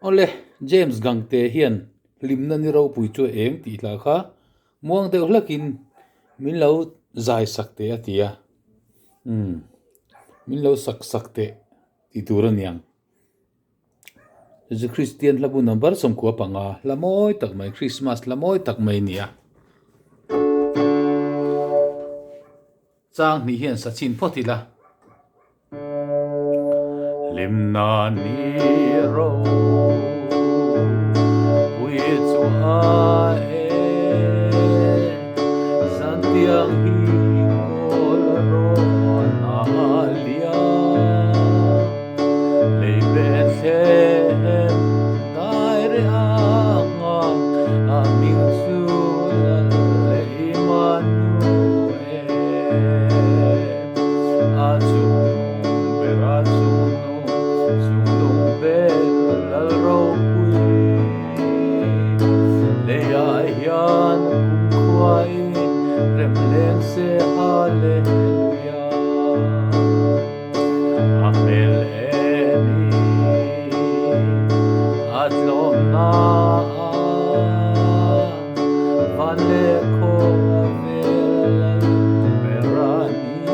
ole James Gangte hian limna ni ro pui chu eng ti hla kha muang te hlakin min lo zai sakte atia min lo sakte ti turaniang je Christian labu number som ko panga lamoi tak mai Christmas lamoi tak mai nia chang ni hian sachin photila limna ni ro pui chu a e santiang hi kol ro na lia le bethem dai re anga a ming chu le imanu a chu bera chu se hallelujah amel eni atlom na vale ko berani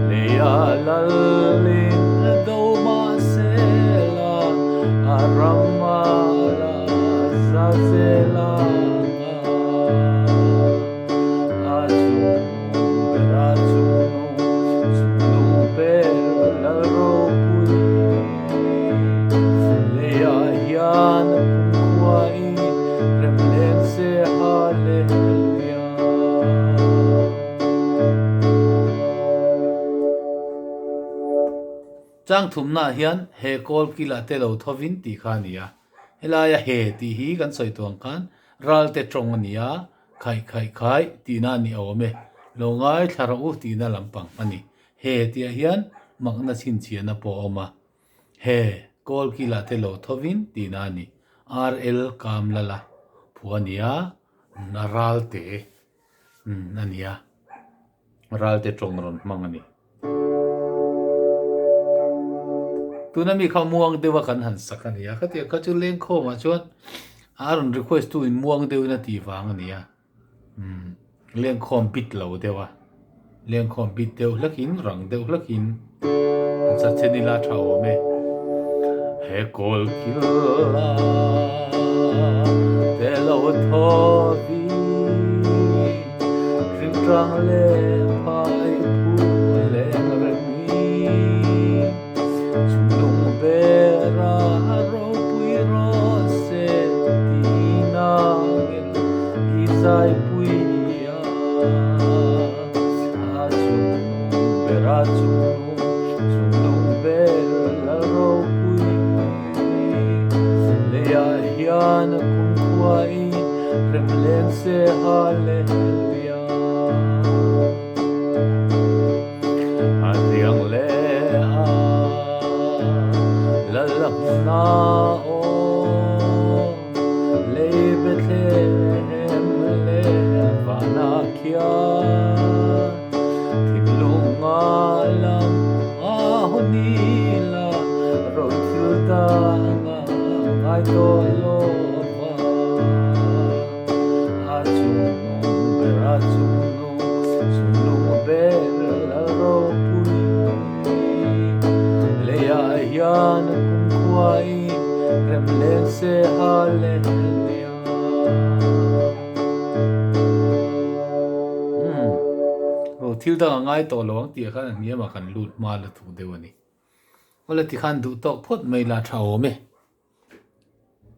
le alalin do masela aramala zazela chang thumna hian he kol kila te lo thovin ti khania helaya he ti hi kan soi tuang kan ral te tong ania khai ti na ni awme longai thara u ti na lampang ani he ti hian makna chin chiana po oma he kol kila te lo thovin ti na ni rl kamlala phuania naral te ania ral te tong ron mangani tuna mi kha muang dewa kan han sakania khatia ka chu leng kho ma chuan aron request tu in muang dew na ti wang ania leng khom bit lo dewa leng khom bit dew hlakin rang dew hlakin sa chenila thao me he kol kila te lo thovi rim trang le pai pu le Bera ro pui ro se tina gel izai puia achuno bera chuno bera ro pui lea hian kum kwai remlen se hallelujah adiang le na o le betlehem le vanakia tiglunga lam ahonila rotilda ngai tolo va achuno suno bela ropui le yan remlen se hallelujah ro thil da ngai to lawang ti khan niama kan lut ma la thu dewani wala ti khan du tok phot mai la thao me